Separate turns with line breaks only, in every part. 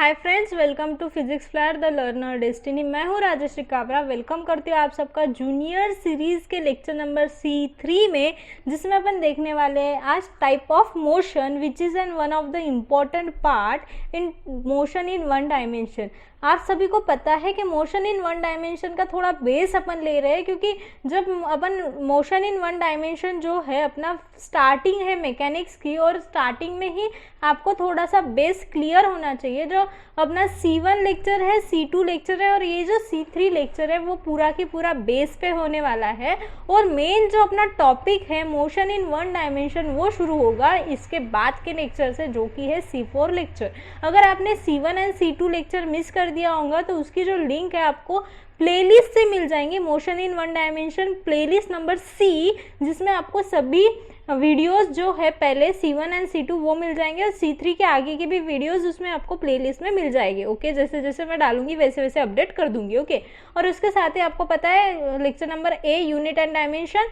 Hi friends, welcome to physics flat the learner destiny. मैं हूँ Rajshri Kabra. Welcome करती हूँ आप सबका जूनियर सीरीज के लेक्चर नंबर C3 में, जिसमें अपन देखने वाले हैं आज type of motion which is an one of the important part in motion in one dimension. आप सभी को पता है कि मोशन इन वन डायमेंशन का थोड़ा बेस अपन ले रहे हैं, क्योंकि जब अपन मोशन इन वन डायमेंशन जो है अपना स्टार्टिंग है मैकेनिक्स की, और स्टार्टिंग में ही आपको थोड़ा सा बेस क्लियर होना चाहिए। जो अपना C1 लेक्चर है, C2 लेक्चर है और ये जो C3 लेक्चर है वो पूरा की पूरा बेस पे होने वाला है। और मेन जो अपना टॉपिक है मोशन इन वन डायमेंशन वो शुरू होगा इसके बाद के लेक्चर से, जो कि है C4 लेक्चर। अगर आपने C1 and C2 lecture miss कर दिया होगा तो उसकी जो लिंक है आपको प्लेलिस्ट से मिल जाएंगे, motion in one dimension playlist number C, जिसमें आपको सभी वीडियोस जो है पहले C1 एंड C2 वो मिल जाएंगे, और C3 के आगे की भी वीडियोस उसमें आपको प्लेलिस्ट में मिल जाएगी। ओके, जैसे जैसे मैं डालूंगी वैसे वैसे अपडेट कर दूंगी। ओके, और उसके साथ ही आपको पता है lecture number A unit and dimension,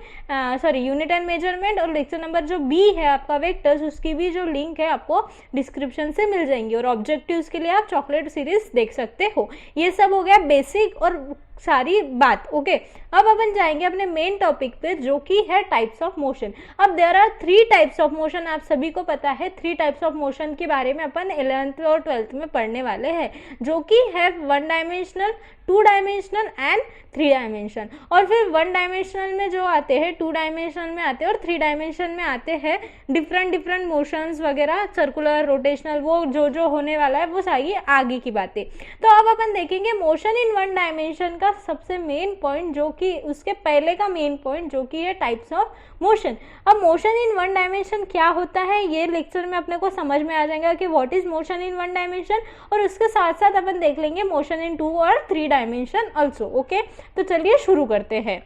unit and measurement, और लेक्चर नंबर जो B है आपका वेक्टर्स, उसकी भी जो लिंक है आपको डिस्क्रिप्शन से मिल जाएंगी। और ऑब्जेक्टिव्स के लिए आप चॉकलेट सीरीज देख सकते हो। ये सब हो गया बेसिक और सारी बात। ओके, अब अपन जाएंगे अपने मेन टॉपिक पे, जो कि है टाइप्स ऑफ मोशन। अब there are 3 types of motion, आप सभी को पता है। 3 टाइप्स ऑफ मोशन के बारे में अपन 11th और 12th में पढ़ने वाले हैं, जो कि है 1 डायमेंशनल, 2 डायमेंशनल एंड 3 डायमेंशन। और फिर 1 डायमेंशनल में जो आते हैं, 2 डायमेंशनल में आते हैं और 3 डायमेंशन में आते हैं डिफरेंट मोशंस वगैरह, सर्कुलर, रोटेशनल, वो जो होने वाला है वो सारी आगे की बातें। तो अब अपन देखेंगे मोशन इन 1 डायमेंशन का सबसे मेन पॉइंट, जो कि उसके पहले का मेन पॉइंट, जो कि है टाइप्स ऑफ मोशन। अब मोशन इन 1 डायमेंशन क्या होता है ये लेक्चर में अपने को समझ में आ जाएगा कि what is motion in 1 dimension, और उसके साथ साथ अपन देख लेंगे मोशन इन 2 और 3 डायमेंशन ऑल्सो। ओके, तो चलिए शुरू करते हैं।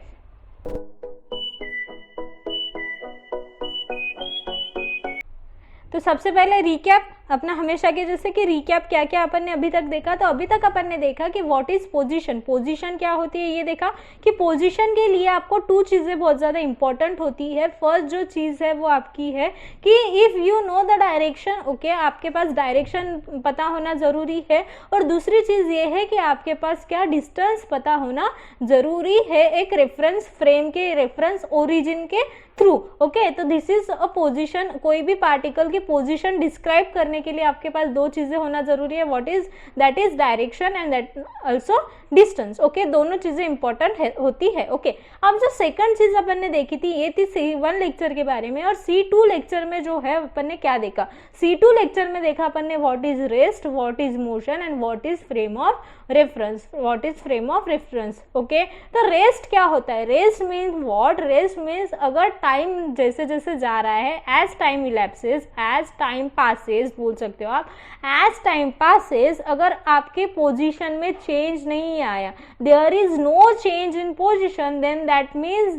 तो सबसे पहले रिकैप अपना हमेशा के जैसे कि रिकैप क्या क्या अपन ने अभी तक देखा। तो अभी तक अपन ने देखा कि व्हाट इज पोजीशन, पोजीशन क्या होती है ये देखा कि पोजीशन के लिए आपको 2 चीज़ें बहुत ज़्यादा इंपॉर्टेंट होती है। फर्स्ट जो चीज़ है वो आपकी है कि if you know the direction, okay, आपके पास डायरेक्शन पता होना ज़रूरी है। और दूसरी चीज़ ये है कि आपके पास क्या डिस्टेंस पता होना ज़रूरी है, एक रेफरेंस फ्रेम के, रेफरेंस ओरिजिन के थ्रू। ओके, तो दिस इज अ पोजीशन। कोई भी पार्टिकल की पोजीशन डिस्क्राइब करने के लिए आपके पास 2 चीजें होना जरूरी है, what is that is direction and that also distance. Okay, दोनों चीजें इंपॉर्टेंट होती है। ओके, अब जो सेकंड चीज अपन ने देखी थी ये थी C1 लेक्चर के बारे में, और C2 लेक्चर में जो है अपन ने क्या देखा। C2 लेक्चर में देखा अपन ने what is rest, what is motion and what is frame of reference, what is frame of reference. Okay, तो रेस्ट क्या होता है? Rest means what? Rest means अगर टाइम जैसे जैसे जा रहा है, as time elapses, as time passes बोल सकते हो आप, एज टाइम पासेस, अगर आपके पोजीशन में चेंज नहीं आया, there is no change in position, then that means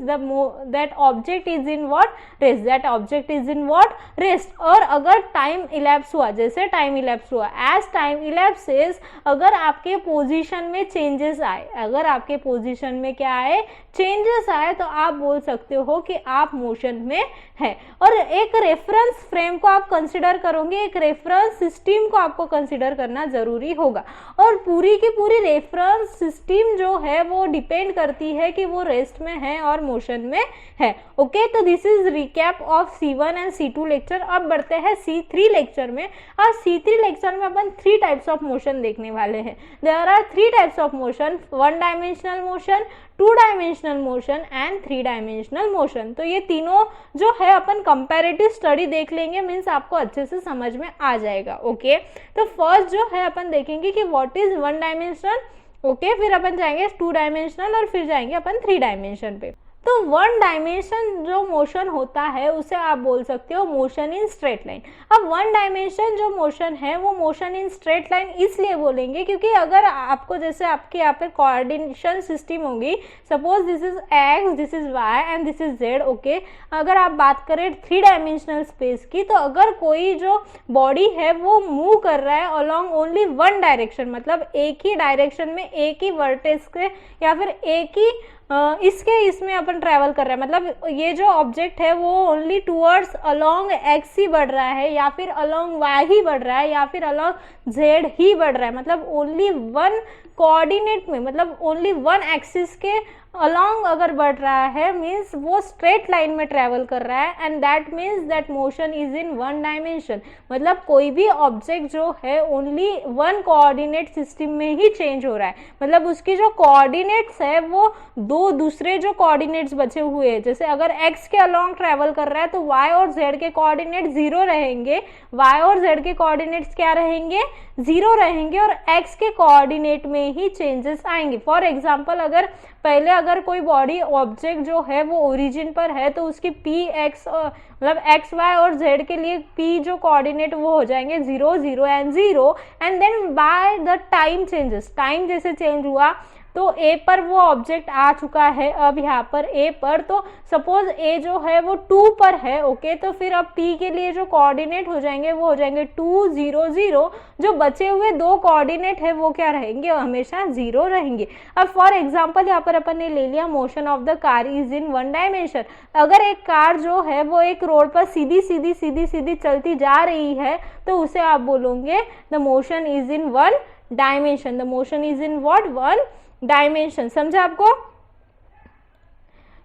that object is in what? Rest. That object is in what? Rest. और अगर टाइम इलैप्स हुआ, जैसे टाइम इलैप्स हुआ, एज टाइम इलैप्सेस, अगर आपके पोजीशन में चेंजेस आए, अगर आपके पोजीशन में क्या आए? चेंजेस आए, तो आप बोल सकते हो कि आप मोशन में है। और एक रेफरेंस फ्रेम को आप कंसिडर करोगे, एक रेफरेंस सिस्टम को आपको कंसिडर करना जरूरी होगा। और पूरी की पूरी रेफरेंस सिस्टम जो है वो डिपेंड करती है कि वो रेस्ट में है और मोशन में है। ओके, तो this is recap of C1 and C2 lecture. अब बढ़ते हैं C3 लेक्चर में। और C3 लेक्चर में अपन 3 टाइप्स ऑफ मोशन देखने वाले हैं। There are 3 types of motion, 1 dimensional motion, 2 dimensional motion and 3 dimensional motion. तो ये तीनों जो है अपन कंपैरेटिव स्टडी देख लेंगे, मीन्स आपको अच्छे से समझ में आ जाएगा। ओके, तो फर्स्ट जो है अपन देखेंगे कि व्हाट इज 1 डायमेंशनल। ओके, फिर अपन जाएंगे 2 डायमेंशनल और फिर जाएंगे अपन 3 डायमेंशन पे। तो 1 डायमेंशन जो मोशन होता है उसे आप बोल सकते हो मोशन इन स्ट्रेट लाइन। अब 1 डायमेंशन जो मोशन है वो मोशन इन स्ट्रेट लाइन इसलिए बोलेंगे क्योंकि अगर आपको जैसे आपके यहाँ पे कोऑर्डिनेशन सिस्टम होगी, suppose this is X, this is Y and this is Z. Okay, अगर आप बात करें 3 डायमेंशनल स्पेस की, तो अगर कोई जो बॉडी है वो मूव कर रहा है अलोंग ओनली 1 डायरेक्शन, मतलब एक ही डायरेक्शन में एक ही वर्टेक्स के या फिर एक ही इसमें अपन ट्रैवल कर रहे हैं, मतलब ये जो ऑब्जेक्ट है वो ओनली टूवर्ड्स अलोंग एक्स ही बढ़ रहा है, या फिर अलोंग वाई ही बढ़ रहा है, या फिर अलोंग जेड ही बढ़ रहा है, मतलब ओनली वन कोऑर्डिनेट में, मतलब ओनली वन एक्सिस के अलोंग अगर बढ़ रहा है मीन्स वो स्ट्रेट लाइन में ट्रैवल कर रहा है, and that means that motion is in one dimension. मतलब कोई भी ऑब्जेक्ट जो है ओनली वन कोऑर्डिनेट सिस्टम में ही चेंज हो रहा है, मतलब उसकी जो कोऑर्डिनेट्स है वो दो दूसरे जो कोऑर्डिनेट्स बचे हुए हैं, जैसे अगर x के अलोंग ट्रैवल कर रहा है तो y और z के कोऑर्डिनेट जीरो रहेंगे, y और z के कोऑर्डिनेट्स क्या रहेंगे, जीरो रहेंगे, और x के कोऑर्डिनेट में ही चेंजेस आएंगे। फॉर एग्जांपल अगर पहले अगर कोई बॉडी ऑब्जेक्ट जो है वो ओरिजिन पर है तो उसकी पी एक्स मतलब एक्स वाई और जेड के लिए पी जो कोऑर्डिनेट वो हो जाएंगे 0 0 and 0, and then by the time changes, time जैसे चेंज हुआ तो ए पर वो ऑब्जेक्ट आ चुका है, अब यहाँ पर ए पर, तो सपोज ए जो है वो 2 पर है, ओके, तो फिर अब पी के लिए जो कोऑर्डिनेट हो जाएंगे वो हो जाएंगे 2 0 0, जो बचे हुए दो कोऑर्डिनेट है वो क्या रहेंगे, हमेशा 0 रहेंगे। अब फॉर एग्जांपल यहाँ पर अपन ने ले लिया motion of the car is in one dimension. अगर एक कार जो है वो एक रोड पर सीधी सीधी सीधी सीधी चलती जा रही है तो उसे आप बोलोगे the motion is in one dimension, the motion is in what, one dimension. समझा आपको?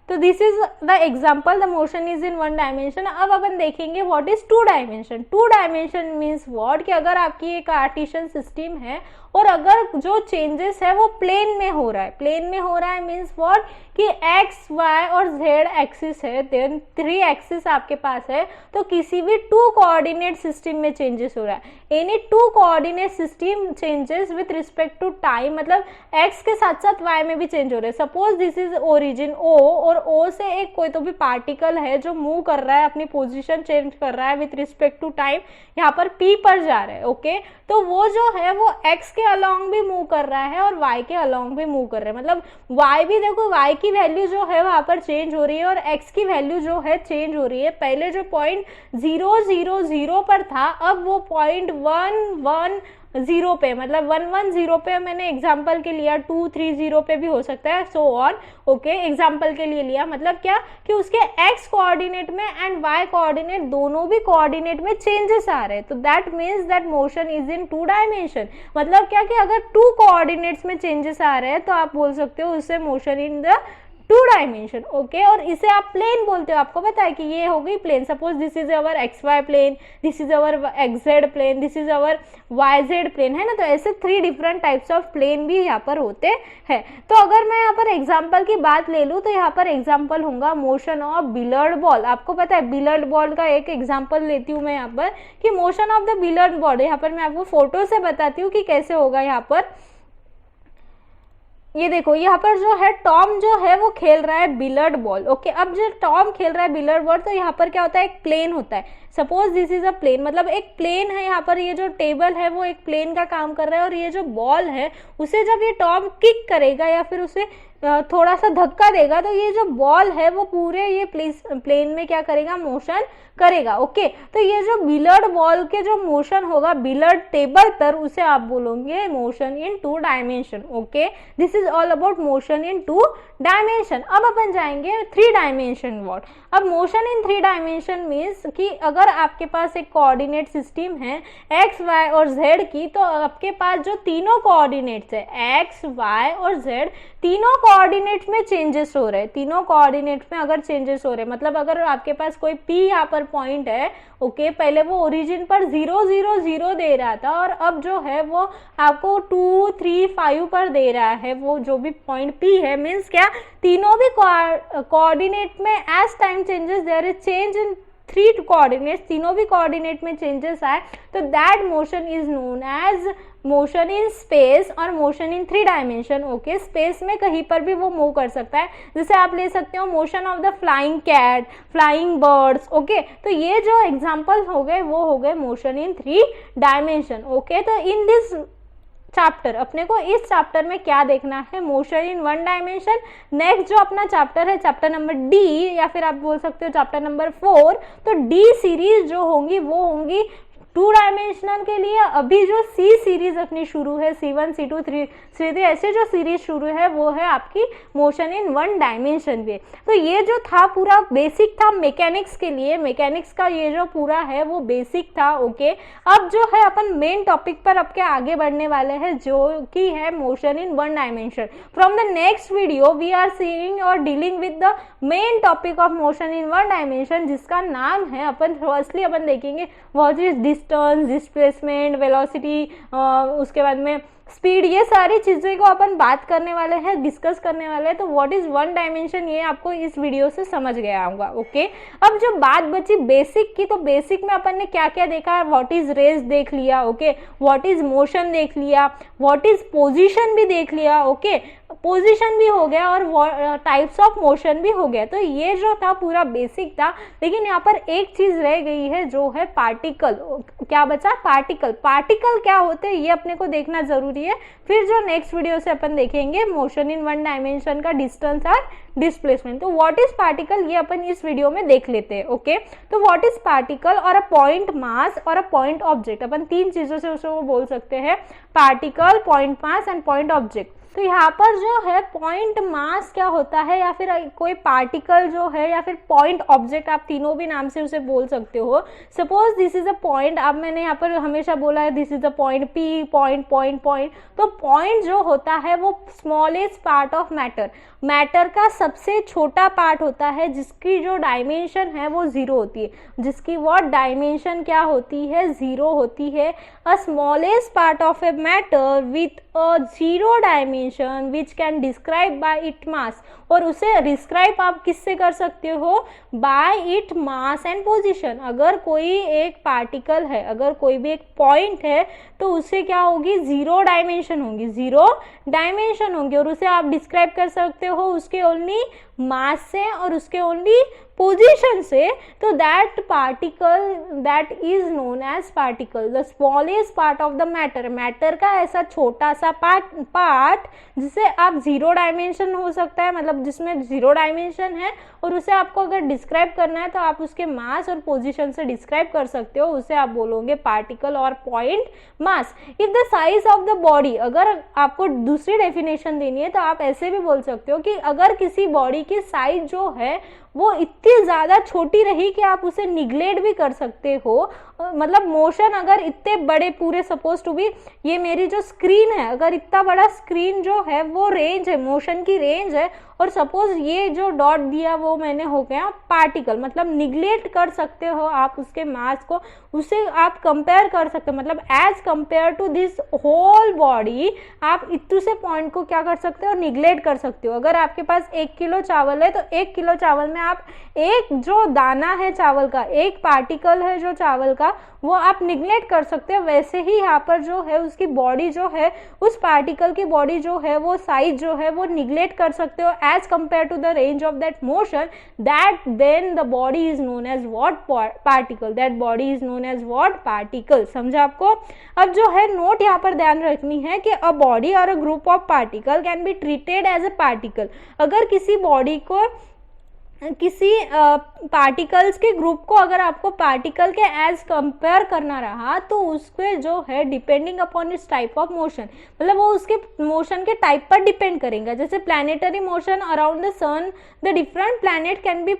तो this is the example, the motion is in one dimension. अब अपन देखेंगे what is two dimension. Two dimension means what, कि अगर आपकी एक कार्टेशियन सिस्टम है और अगर जो चेंजेस है वो प्लेन में हो रहा है, प्लेन में हो रहा है मीन्स व्हाट, कि एक्स वाई और जेड एक्सिस है, देन 3 एक्सिस आपके पास है, तो किसी भी 2 कोऑर्डिनेट सिस्टम में चेंजेस हो रहा है। Any 2 coordinate system changes with respect to time, मतलब एक्स के साथ साथ वाई में भी चेंज हो रहे हैं। Suppose this is origin O, और ओ से एक कोई तो भी पार्टिकल है जो मूव कर रहा है, अपनी पोजिशन चेंज कर रहा है विथ रिस्पेक्ट टू टाइम, यहाँ पर पी पर जा रहा है, ओके, तो वो जो है वो एक्स के अलोंग भी मूव कर रहा है और y के अलोंग भी मूव कर रहा है, मतलब y भी देखो, y की वैल्यू जो है वहां पर चेंज हो रही है और x की वैल्यू जो है चेंज हो रही है। पहले जो पॉइंट 0 0 0 पर था, अब वो पॉइंट 1 1 0 पे, मतलब 1 1 0 पे मैंने एग्जाम्पल के लिया, 2 3 0 पे भी हो सकता है, सो ऑन, ओके, एग्जाम्पल के लिए लिया। मतलब क्या कि उसके x कोऑर्डिनेट में एंड y कोऑर्डिनेट दोनों भी कोऑर्डिनेट में चेंजेस आ रहे हैं, तो that means that motion is in 2 dimension. मतलब क्या कि अगर 2 कोऑर्डिनेट्स में चेंजेस आ रहे हैं तो आप बोल सकते हो उससे motion in the 2 dimension, okay. और इसे आप प्लेन बोलते हो, आपको पता है कि ये हो गई plane. Suppose this is our X Y plane, this is our X Z plane, this is our Y Z plane, है ना। तो ऐसे 3 डिफरेंट टाइप्स ऑफ प्लेन भी यहाँ पर होते हैं। तो अगर मैं यहाँ पर एग्जाम्पल की बात ले लूँ तो यहाँ पर एग्जाम्पल होगा मोशन ऑफ बिलर्ड बॉल। आपको पता है बिलर्ड बॉल का एक एग्जाम्पल लेती हूँ मैं यहाँ पर, कि मोशन ऑफ द बिलर्ड बॉल, यहाँ पर मैं आपको फोटो से बताती हूँ कि कैसे होगा। यहाँ पर ये देखो, यहाँ पर जो है टॉम जो है वो खेल रहा है बिलर्ड बॉल, ओके। अब जो टॉम खेल रहा है बिलर्ड बॉल, तो यहाँ पर क्या होता है, एक प्लेन होता है। Suppose this is a plane, मतलब एक प्लेन है, यहाँ पर ये जो टेबल है वो एक प्लेन का काम कर रहा है, और ये जो बॉल है उसे जब ये टॉम किक करेगा या फिर उसे थोड़ा सा धक्का देगा तो ये जो बॉल है वो पूरे ये प्लेन में क्या करेगा, मोशन करेगा, ओके। तो ये जो बिलर्ड बॉल के जो मोशन होगा बिलर्ड टेबल पर, उसे आप बोलोगे motion in 2 dimension, okay. This is all about motion in 2 dimension. अब अपन जाएंगे 3 डायमेंशन वर्ड। अब मोशन इन 3 डायमेंशन मीन्स कि अगर आपके पास एक कोऑर्डिनेट सिस्टम है एक्स वाई और जेड की, तो आपके पास जो तीनों कोऑर्डिनेट्स है एक्स वाई और जेड, तीनों कोऑर्डिनेट्स में चेंजेस हो रहे हैं। तीनों कोऑर्डिनेट्स में अगर चेंजेस हो रहे हैं, मतलब अगर आपके पास कोई पी यहाँ पर पॉइंट है, ओके, पहले वो ओरिजिन पर 0 0 0 दे रहा था और अब जो है वो आपको 2 3 5 पर दे रहा है, वो जो भी पॉइंट पी है। मीन्स क्या, तीनों भी कोऑर्डिनेट में as time changes there is change in 3 coordinates, तीनों भी कोऑर्डिनेट में चेंजेस आए, तो that motion is known as motion in space और motion in 3 dimension, okay. Space में कहीं पर भी वो मूव कर सकता है, जैसे आप ले सकते हो motion of the flying cat, flying birds, okay. तो ये जो एग्जांपल्स हो गए वो हो गए मोशन इन 3 डायमेंशन, ओके। तो इन दिस चैप्टर अपने को इस चैप्टर में क्या देखना है, मोशन इन 1 डायमेंशन। नेक्स्ट जो अपना चैप्टर है चैप्टर नंबर डी, या फिर आप बोल सकते हो चैप्टर नंबर 4, तो डी सीरीज जो होंगी वो होंगी टू डायमेंशनल के लिए अभी जो सी सीरीज अपनी शुरू है, C1 C2 3 ऐसे जो सीरीज शुरू है वो है आपकी मोशन इन वन डायमेंशन पे। तो ये जो था पूरा बेसिक था मैकेनिक्स के लिए, मैकेनिक्स का ये जो पूरा है वो बेसिक था। ओके, अब जो है अपन मेन टॉपिक पर अब के आगे बढ़ने वाले हैं जो कि है motion in one dimension. From the next video we are seeing और dealing with the main topic of motion in one dimension, जिसका नाम है अपन फर्स्टली अपन देखेंगे what is distance, displacement, velocity, उसके बाद में स्पीड, ये सारी चीज़ें को अपन बात करने वाले हैं, डिस्कस करने वाले हैं। तो व्हाट इज वन डायमेंशन ये आपको इस वीडियो से समझ गया होगा। ओके, अब जो बात बची बेसिक की, तो बेसिक में अपन ने क्या क्या देखा, व्हाट इज रेस देख लिया, ओके, व्हाट इज मोशन देख लिया, व्हाट इज पोजीशन भी देख लिया, ओके, पोजीशन भी हो गया और टाइप्स ऑफ मोशन भी हो गया। तो ये जो था पूरा बेसिक था, लेकिन यहाँ पर एक चीज रह गई है जो है पार्टिकल। क्या बचा, पार्टिकल। पार्टिकल क्या होते हैं ये अपने को देखना जरूरी है। फिर जो नेक्स्ट वीडियो से अपन देखेंगे मोशन इन वन डायमेंशन का डिस्टेंस और डिस्प्लेसमेंट। तो व्हाट इज पार्टिकल ये अपन इस वीडियो में देख लेते हैं। ओके, तो व्हाट इज पार्टिकल और अ पॉइंट मास और अ पॉइंट ऑब्जेक्ट, अपन तीन चीजों से उसको बोल सकते हैं, particle, point mass and point object. तो यहाँ पर जो है पॉइंट मास क्या होता है, या फिर कोई पार्टिकल जो है, या फिर पॉइंट ऑब्जेक्ट, आप तीनों भी नाम से उसे बोल सकते हो। Suppose this is a point, अब मैंने यहाँ पर हमेशा बोला है this is a point P, point point point. तो पॉइंट जो होता है वो smallest part of matter, matter का सबसे छोटा पार्ट होता है, जिसकी जो डायमेंशन है वो 0 होती है, जिसकी व्हाट डायमेंशन क्या होती है, 0 होती है। A smallest part of a matter with a 0 dimension which can describe by it mass, और उसे डिस्क्राइब आप किससे कर सकते हो, by it mass and position. अगर कोई एक पार्टिकल है, अगर कोई भी एक पॉइंट है, तो उसे क्या होगी, 0 डायमेंशन होगी, 0 डायमेंशन होंगे, और उसे आप डिस्क्राइब कर सकते हो उसके ओनली मास से और उसके ओनली पोजीशन से। तो that particle that is known as particle, the smallest part of the matter, matter का ऐसा छोटा सा पार्ट जिसे आप 0 डायमेंशन हो सकता है, मतलब जिसमें 0 डायमेंशन है, और उसे आपको अगर डिस्क्राइब करना है तो आप उसके मास और पोजीशन से डिस्क्राइब कर सकते हो, उसे आप बोलोगे पार्टिकल और point mass. If the size of the body, अगर आपको दूसरी डेफिनेशन देनी है तो आप ऐसे भी बोल सकते हो कि अगर किसी बॉडी की साइज जो है वो इतनी ज़्यादा छोटी रही कि आप उसे निगलेक्ट भी कर सकते हो, मतलब मोशन अगर इतने बड़े पूरे, सपोज टू बी ये मेरी जो स्क्रीन है, अगर इतना बड़ा स्क्रीन जो है वो रेंज है, मोशन की रेंज है, और सपोज ये जो डॉट दिया वो मैंने हो गया पार्टिकल, मतलब निगलेक्ट कर सकते हो आप उसके मास को, उसे आप कंपेयर कर सकते हो, मतलब as compare to this whole body आप इतने से पॉइंट को क्या कर सकते हो, निगलेक्ट कर सकते हो। अगर आपके पास 1 किलो चावल है तो 1 किलो चावल में आप एक जो दाना है चावल का, एक पार्टिकल है जो चावल का, वो आप निगलेक्ट कर सकते हो। वैसे ही यहाँ पर जो है उसकी बॉडी जो है, उस पार्टिकल की बॉडी जो है वो साइज जो है वो निगलेक्ट कर सकते हो as compare to the range of that motion, that then the body is known as what, particle, that body is known as what, particle. समझा आपको। अब जो है नोट यहाँ पर ध्यान रखनी है कि अ बॉडी और a group of particle can be treated as a particle. अगर किसी बॉडी को, किसी पार्टिकल्स के ग्रुप को अगर आपको पार्टिकल के एज कंपेयर करना रहा तो उसके जो है depending upon its type of motion, मतलब वो उसके मोशन के टाइप पर डिपेंड करेंगे। जैसे planetary motion around the sun, the different planet can be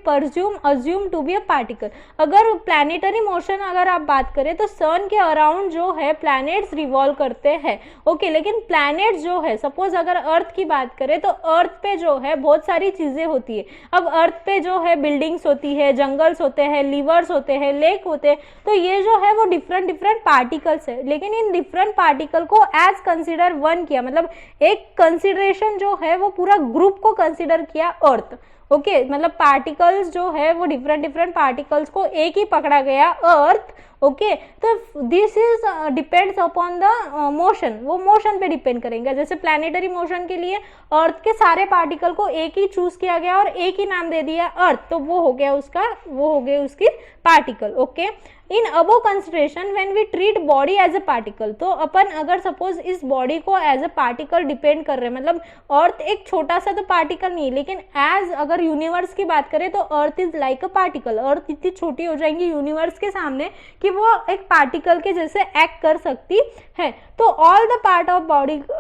assume to be a particle. अगर प्लैनेटरी मोशन अगर आप बात करें तो सन के अराउंड जो है प्लैनेट्स रिवॉल्व करते हैं, ओके, लेकिन प्लैनेट जो है, सपोज अगर अर्थ की बात करें तो अर्थ पे जो है बहुत सारी चीजें होती है। अब अर्थ पे जो है बिल्डिंग्स होती है, जंगल्स होते हैं, लिवर्स होते हैं, लेक होते हैं, तो ये जो है वो डिफरेंट पार्टिकल्स है, लेकिन इन डिफरेंट पार्टिकल को एज कंसिडर वन किया, मतलब एक कंसिडरेशन जो है वो पूरा ग्रुप को कंसिडर किया अर्थ, ओके, मतलब पार्टिकल्स जो है वो डिफरेंट पार्टिकल्स को एक ही पकड़ा गया अर्थ, ओके। तो this is depends upon the motion, वो मोशन पे डिपेंड करेंगे। जैसे प्लैनेटरी मोशन के लिए अर्थ के सारे पार्टिकल को एक ही चूज किया गया और एक ही नाम दे दिया अर्थ, तो वो हो गया उसका, वो हो गई उसकी particle, okay. In above consideration when we treat body as a particle, तो अपन अगर सपोज इस बॉडी को एज अ पार्टिकल डिपेंड कर रहे हैं, मतलब अर्थ एक छोटा सा तो पार्टिकल नहीं है, लेकिन एज अगर यूनिवर्स की बात करें तो earth is like a particle, earth इतनी छोटी हो जाएंगी यूनिवर्स के सामने कि वो एक पार्टिकल के जैसे एक्ट कर सकती है। तो all the part of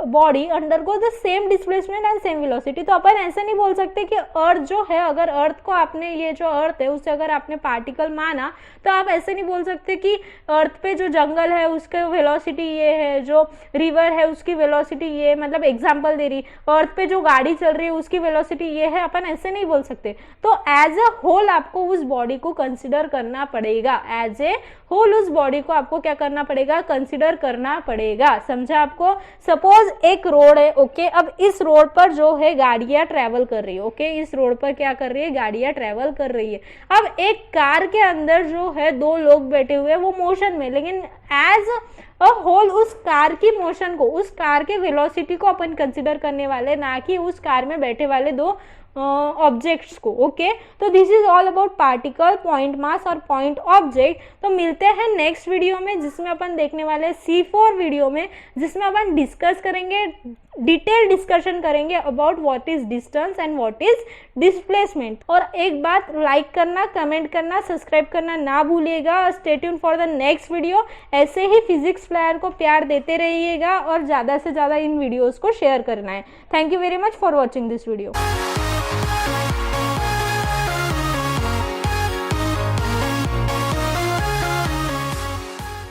body undergo the same displacement and same velocity. तो अपन ऐसे नहीं बोल सकते कि अर्थ जो है, अगर अर्थ को आपने, ये जो अर्थ है उसे अगर आपने पार्टिकल माना, तो आप ऐसे नहीं बोल सकते कि अर्थ पे जो जंगल है उसके वेलोसिटी ये है, जो रिवर है उसकी वेलोसिटी ये, मतलब एग्जांपल दे रही, अर्थ पे जो गाड़ी चल रही है उसकी वेलोसिटी ये है, अपन ऐसे नहीं बोल सकते। तो एज अ होल आपको उस बॉडी को कंसिडर करना पड़ेगा, एज ए होल उस बॉडी को आपको क्या करना पड़ेगा, कंसिडर करना पड़ेगा। समझा आपको? सपोज एक रोड है, ओके, अब इस रोड पर जो है गाड़ियां ट्रेवल कर रही है, ओके, इस रोड पर क्या कर रही है, गाड़ियां ट्रेवल कर रही है। अब एक कार के अंदर जो है 2 लोग बैठे हुए हैं, वो मोशन में, लेकिन एज अ होल उस कार की मोशन को, उस कार के वेलोसिटी को अपन कंसिडर करने वाले, ना कि उस कार में बैठे वाले 2 ऑब्जेक्ट्स को। ओके, तो this is all about particle, point mass और पॉइंट ऑब्जेक्ट। तो मिलते हैं नेक्स्ट वीडियो में, जिसमें अपन देखने वाले हैं C4 वीडियो में, जिसमें अपन डिस्कस करेंगे, डिटेल डिस्कशन करेंगे about what is distance and what is displacement. और एक बात, लाइक करना, कमेंट करना, सब्सक्राइब करना ना भूलिएगा। Stay tune for the next video. ऐसे ही फिजिक्स फ्लायर को प्यार देते रहिएगा और ज़्यादा से ज़्यादा इन वीडियोज़ को शेयर करना है। Thank you very much for watching this video.